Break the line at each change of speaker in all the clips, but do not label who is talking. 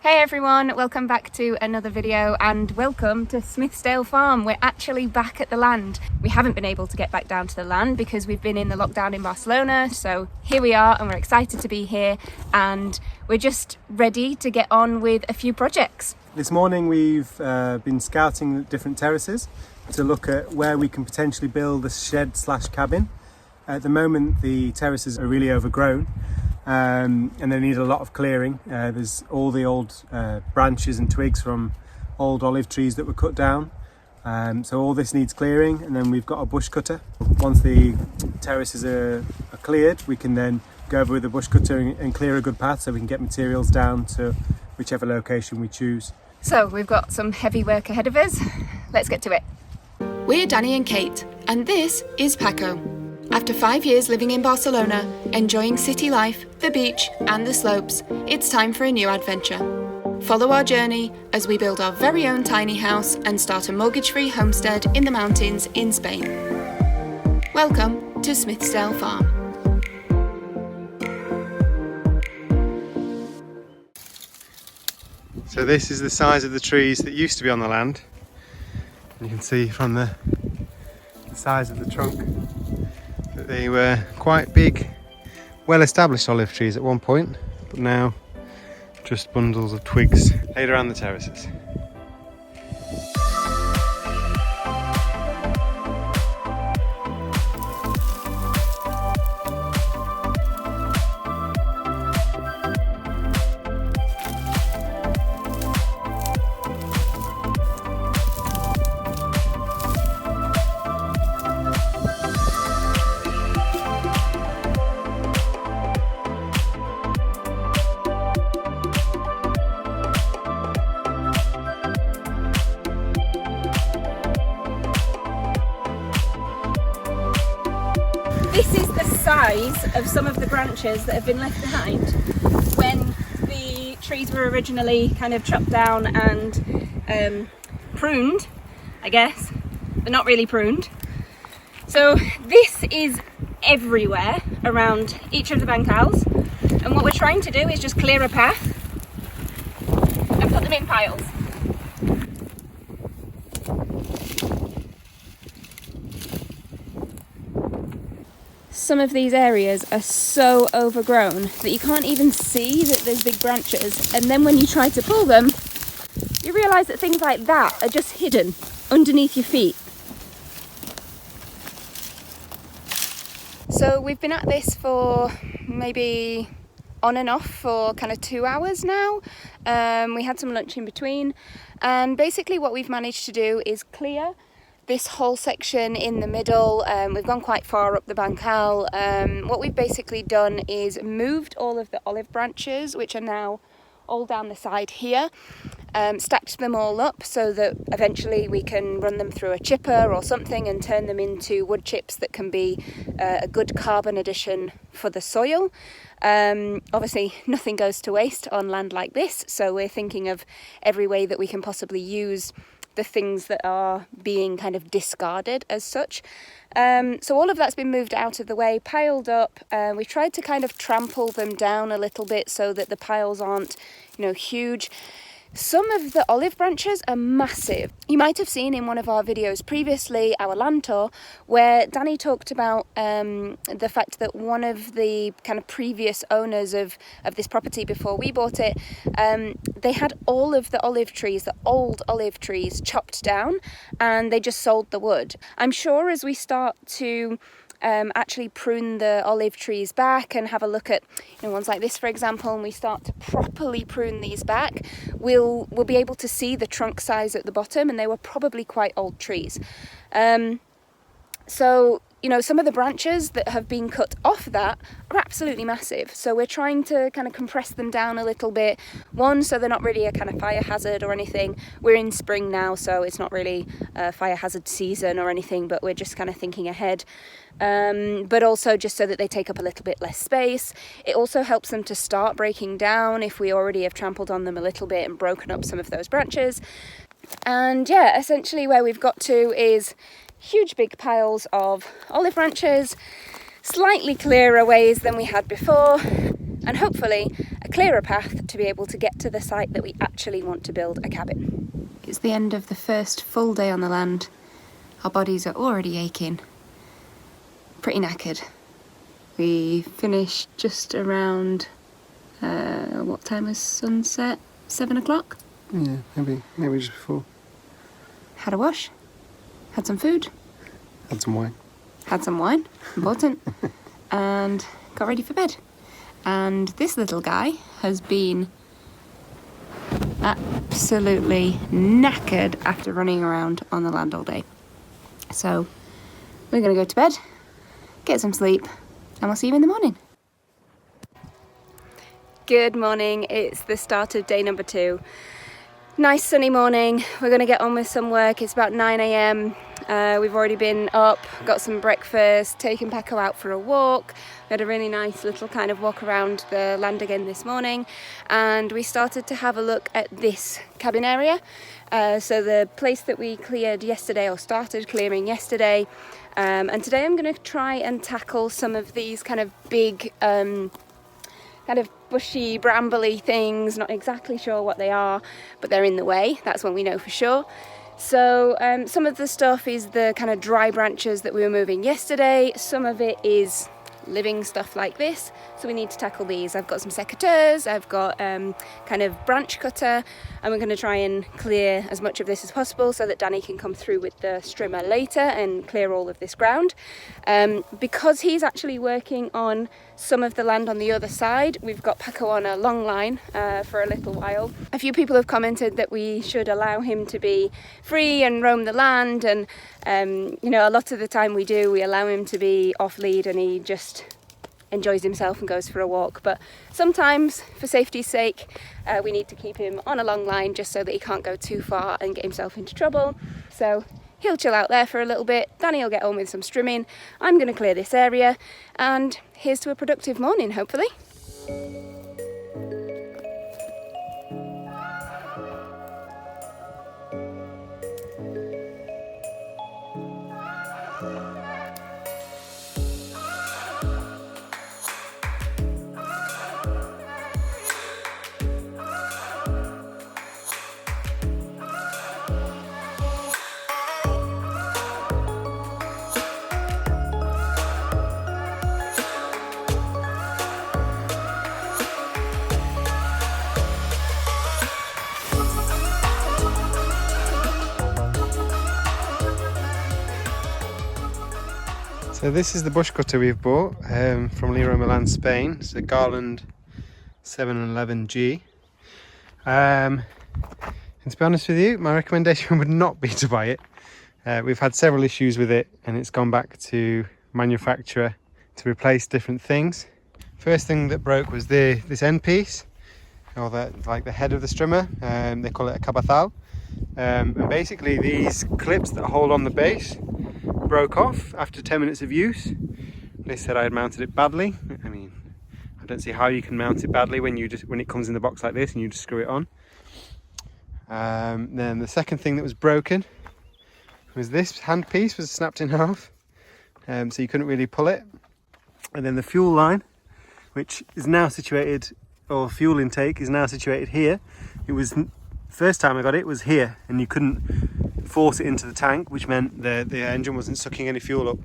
Hey everyone, welcome back to another video and welcome to Smithsdale Farm. We're actually back at the land. We haven't been able to get back down to the land because we've been in the lockdown in Barcelona, so here we are and we're excited to be here and we're just ready to get on with a few projects.
This morning we've been scouting different terraces to look at where we can potentially build a shed slash cabin. At the moment the terraces are really overgrown. And they need a lot of clearing. There's all the old branches and twigs from old olive trees that were cut down. So all this needs clearing, and then we've got a bush cutter. Once the terraces are cleared, we can then go over with the bush cutter and clear a good path so we can get materials down to whichever location we choose.
So we've got some heavy work ahead of us. Let's get to it.
We're Danny and Kate, and this is Paco. After 5 years living in Barcelona, enjoying city life, the beach and the slopes, it's time for a new adventure. Follow our journey as we build our very own tiny house and start a mortgage-free homestead in the mountains in Spain. Welcome to Smithsdale Farm.
So this is the size of the trees that used to be on the land. You can see from the size of the trunk that they were quite big, well-established olive trees at one point, but now just bundles of twigs laid around the terraces.
This is the size of some of the branches that have been left behind when the trees were originally kind of chopped down and pruned, I guess, but not really pruned. So this is everywhere around each of the bancals, and what we're trying to do is just clear a path and put them in piles. Some of these areas are so overgrown that you can't even see that there's big branches, and then when you try to pull them you realise that things like that are just hidden underneath your feet. So we've been at this for maybe on and off for kind of 2 hours now. We had some lunch in between, and basically what we've managed to do is clear this whole section in the middle. We've gone quite far up the bancal. What we've basically done is moved all of the olive branches, which are now all down the side here, stacked them all up so that eventually we can run them through a chipper or something and turn them into wood chips that can be a good carbon addition for the soil. Obviously nothing goes to waste on land like this, so we're thinking of every way that we can possibly use the things that are being kind of discarded as such. So all of that's been moved out of the way, piled up. We've tried to kind of trample them down a little bit so that the piles aren't, huge. Some of the olive branches are massive. You might have seen in one of our videos previously, our land tour, where Danny talked about the fact that one of the kind of previous owners of this property before we bought it, they had all of the olive trees, the old olive trees, chopped down, and they just sold the wood. I'm sure as we start to actually prune the olive trees back and have a look at ones like this, for example, and we start to properly prune these back, we'll be able to see the trunk size at the bottom, and they were probably quite old trees. So some of the branches that have been cut off that are absolutely massive. So we're trying to kind of compress them down a little bit. One, so they're not really a kind of fire hazard or anything. We're in spring now, so it's not really a fire hazard season or anything, but we're just kind of thinking ahead. But also just so that they take up a little bit less space. It also helps them to start breaking down if we already have trampled on them a little bit and broken up some of those branches. And yeah, essentially where we've got to is huge big piles of olive branches, slightly clearer ways than we had before, and hopefully a clear a path to be able to get to the site that we actually want to build a cabin. It's the end of the first full day on the land. Our bodies are already aching. Pretty knackered. We finished just around, what time was sunset? 7 o'clock?
Yeah, maybe just before.
Had a wash, had some food.
Had some wine.
Had some wine, important, and got ready for bed. And this little guy has been absolutely knackered after running around on the land all day. So we're going to go to bed, get some sleep, and we'll see you in the morning. Good morning, it's the start of day number 2. Nice sunny morning. We're going to get on with some work. It's about 9 a.m. We've already been up, got some breakfast, taken Paco out for a walk. We had a really nice little kind of walk around the land again this morning, and we started to have a look at this cabin area. So the place that we cleared yesterday, or started clearing yesterday, and today I'm going to try and tackle some of these kind of big kind of bushy, brambly things. Not exactly sure what they are, but they're in the way. That's what we know for sure. So some of the stuff is the kind of dry branches that we were moving yesterday. Some of it is living stuff like this, so we need to tackle these. I've got some secateurs, I've got kind of branch cutter, and we're going to try and clear as much of this as possible so that Danny can come through with the strimmer later and clear all of this ground. Because he's actually working on some of the land on the other side, we've got Paco on a long line for a little while. A few people have commented that we should allow him to be free and roam the land, and you know, a lot of the time we allow him to be off lead and he just enjoys himself and goes for a walk. But sometimes, for safety's sake, we need to keep him on a long line just so that he can't go too far and get himself into trouble. So he'll chill out there for a little bit. Danny will get on with some strimming. I'm going to clear this area, and here's to a productive morning, hopefully.
So this is the bush cutter we've bought from Leroy Merlin, Spain. It's a Garland 711G. And to be honest with you, my recommendation would not be to buy it. We've had several issues with it, and it's gone back to manufacturer to replace different things. First thing that broke was this end piece, or like the head of the strimmer. They call it a cabathal. And basically these clips that hold on the base broke off after 10 minutes of use. They said I had mounted it badly. I mean, I don't see how you can mount it badly when it comes in the box like this and you just screw it on. Then the second thing that was broken was this hand piece was snapped in half, so you couldn't really pull it. And then the fuel line, which is now situated, or fuel intake is now situated here. It was, first time I got it was here, and you couldn't force it into the tank, which meant the engine wasn't sucking any fuel up.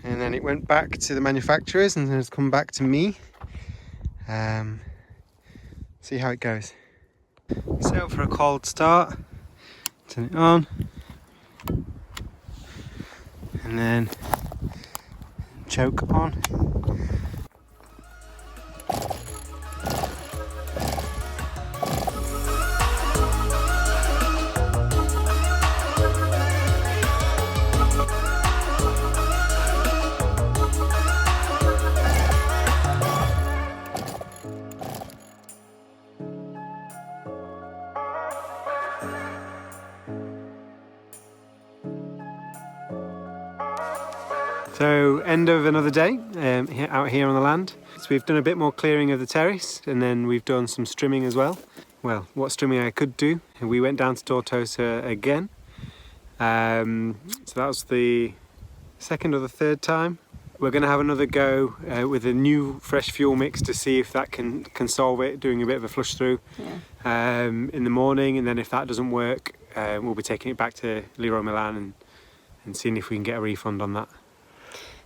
And then it went back to the manufacturers and then it's come back to me. See how it goes. Set up for a cold start, turn it on, and then choke on. So end of another day out here on the land. So we've done a bit more clearing of the terrace, and then we've done some strimming as well. Well, what strimming I could do. And we went down to Tortosa again. So that was the second or the third time we're going to have another go with a new fresh fuel mix to see if that can solve it, doing a bit of a flush through in the morning, and then if that doesn't work, we'll be taking it back to Leroy Milan and seeing if we can get a refund on that.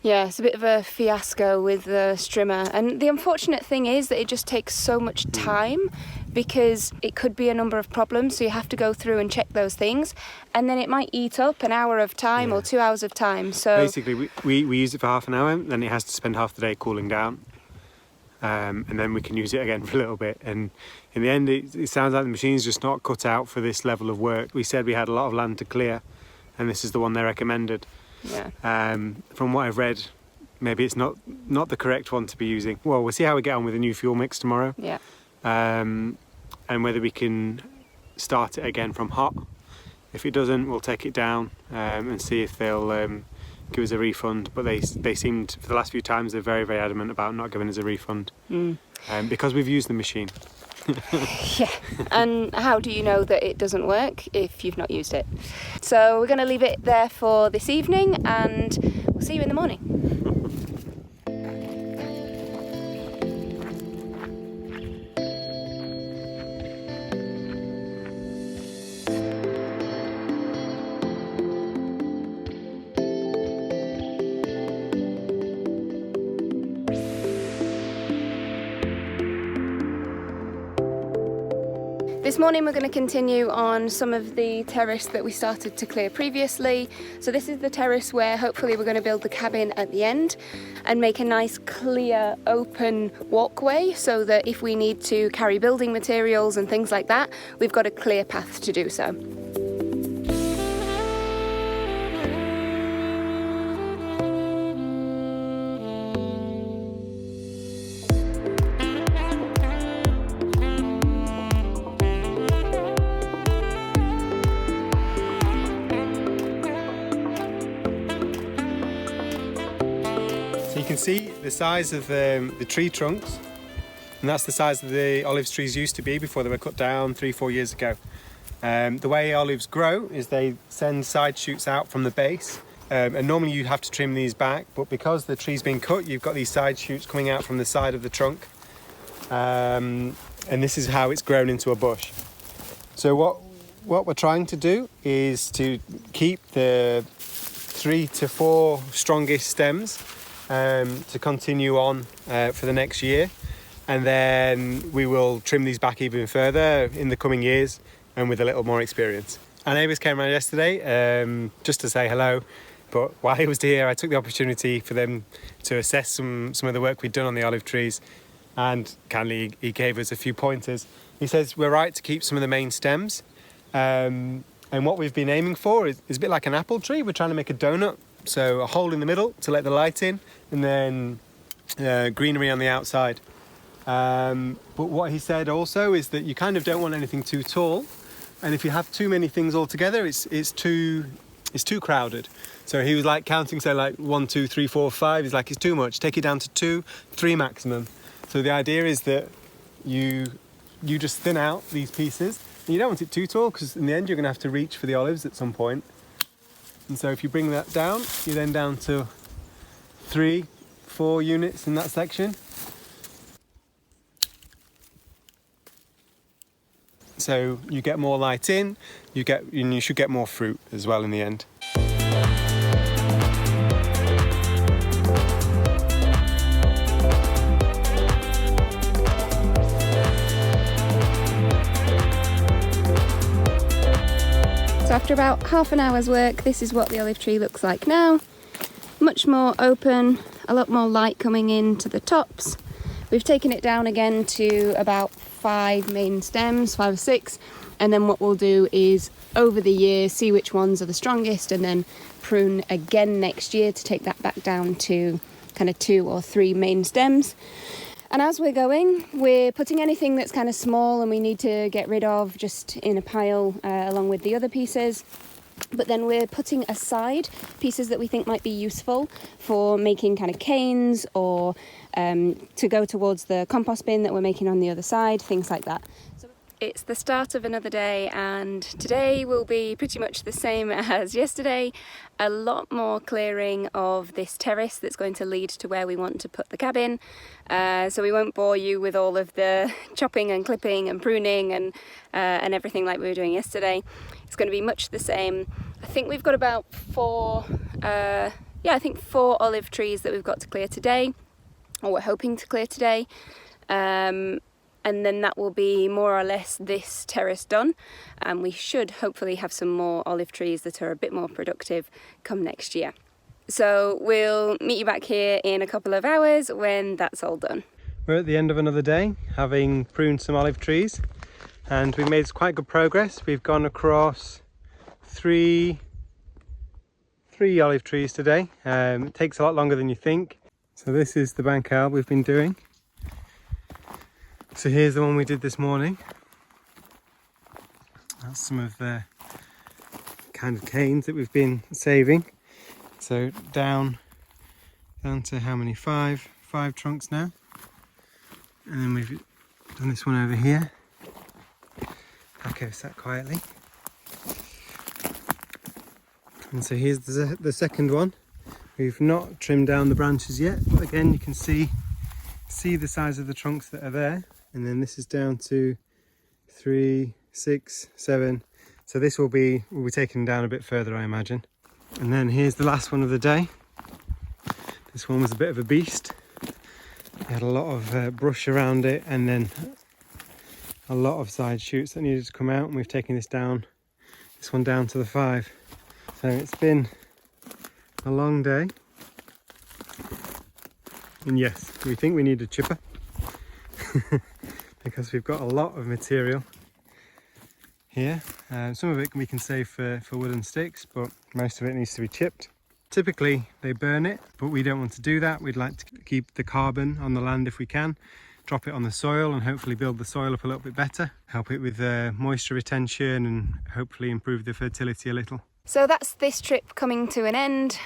Yeah, it's a bit of a fiasco with the strimmer, and the unfortunate thing is that it just takes so much time because it could be a number of problems, so you have to go through and check those things, and then it might eat up an hour of time or 2 hours of time. So
basically we use it for half an hour, then it has to spend half the day cooling down, and then we can use it again for a little bit, and in the end it sounds like the machine's just not cut out for this level of work. We said we had a lot of land to clear, and this is the one they recommended. From what I've read, maybe it's not the correct one to be using. Well, we'll see how we get on with the new fuel mix tomorrow. And whether we can start it again from hot. If it doesn't, we'll take it down and see if they'll give us a refund. But they seemed, for the last few times, they're very, very adamant about not giving us a refund because we've used the machine.
Yeah, and how do you know that it doesn't work if you've not used it? So we're going to leave it there for this evening, and we'll see you in the morning. This morning we're going to continue on some of the terrace that we started to clear previously. So this is the terrace where hopefully we're going to build the cabin at the end and make a nice clear open walkway so that if we need to carry building materials and things like that, we've got a clear path to do so.
You can see the size of the tree trunks, and that's the size that the olive trees used to be before they were cut down 3-4 years ago. The way olives grow is they send side shoots out from the base, and normally you have to trim these back, but because the tree's been cut, you've got these side shoots coming out from the side of the trunk, and this is how it's grown into a bush. So what we're trying to do is to keep the 3 to 4 strongest stems to continue on for the next year, and then we will trim these back even further in the coming years and with a little more experience. Our neighbours came around yesterday just to say hello, but while he was here I took the opportunity for them to assess some of the work we'd done on the olive trees, and kindly he gave us a few pointers. He says we're right to keep some of the main stems, and what we've been aiming for is a bit like an apple tree. We're trying to make a donut, so a hole in the middle to let the light in, and then greenery on the outside. But what he said also is that you kind of don't want anything too tall, and if you have too many things all together, it's too crowded. So he was like counting, say like 1, 2, 3, 4, 5. He's like, it's too much. Take it down to 2, 3 maximum. So the idea is that you just thin out these pieces. And you don't want it too tall because in the end you're going to have to reach for the olives at some point. And so if you bring that down, you're then down to 3, 4 units in that section. So you get more light in, you should get more fruit as well in the end.
So after about half an hour's work, this is what the olive tree looks like now. Much more open, a lot more light coming into the tops. We've taken it down again to about 5 main stems, 5 or 6, and then what we'll do is over the year see which ones are the strongest and then prune again next year to take that back down to kind of 2 or 3 main stems. And as we're going, we're putting anything that's kind of small and we need to get rid of just in a pile along with the other pieces. But then we're putting aside pieces that we think might be useful for making kind of canes or to go towards the compost bin that we're making on the other side, things like that. It's the start of another day, and today will be pretty much the same as yesterday. A lot more clearing of this terrace that's going to lead to where we want to put the cabin. So we won't bore you with all of the chopping and clipping and pruning and everything like we were doing yesterday. It's going to be much the same. I think we've got about four olive trees that we've got to clear today, or we're hoping to clear today. And then that will be more or less this terrace done, and we should hopefully have some more olive trees that are a bit more productive come next year. So we'll meet you back here in a couple of hours when that's all done.
We're at the end of another day, having pruned some olive trees, and we've made quite good progress. We've gone across three olive trees today. It takes a lot longer than you think. So this is the bancal we've been doing. So here's the one we did this morning. That's some of the kind of canes that we've been saving. So down to how many? Five trunks now. And then we've done this one over here. Paco sat quietly. And so here's the second one. We've not trimmed down the branches yet, but again you can see the size of the trunks that are there. And then this is down to 3, 6, 7. So this we'll be taken down a bit further, I imagine. And then here's the last one of the day. This one was a bit of a beast. It had a lot of brush around it, and then a lot of side shoots that needed to come out. And we've taken this one down to the 5. So it's been a long day. And yes, we think we need a chipper. Because we've got a lot of material here. Some of it we can save for wooden sticks, but most of it needs to be chipped. Typically they burn it, but we don't want to do that. We'd like to keep the carbon on the land if we can, drop it on the soil and hopefully build the soil up a little bit better, help it with moisture retention and hopefully improve the fertility a little.
So that's this trip coming to an end.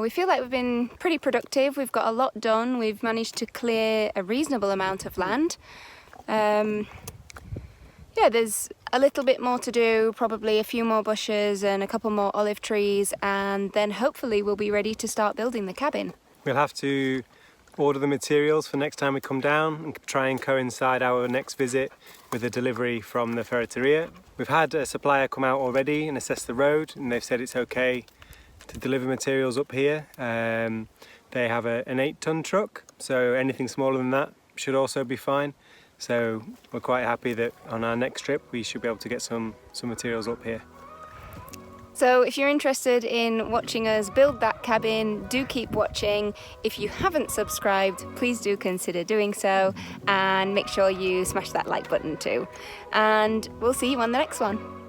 We feel like we've been pretty productive. We've got a lot done. We've managed to clear a reasonable amount of land. There's a little bit more to do, probably a few more bushes and a couple more olive trees, and then hopefully we'll be ready to start building the cabin.
We'll have to order the materials for next time we come down and try and coincide our next visit with a delivery from the ferreteria. We've had a supplier come out already and assess the road, and they've said it's okay to deliver materials up here. They have an 8-ton truck, so anything smaller than that should also be fine. So we're quite happy that on our next trip we should be able to get some materials up here.
So if you're interested in watching us build that cabin, do keep watching. If you haven't subscribed, please do consider doing so, and make sure you smash that like button too. And we'll see you on the next one.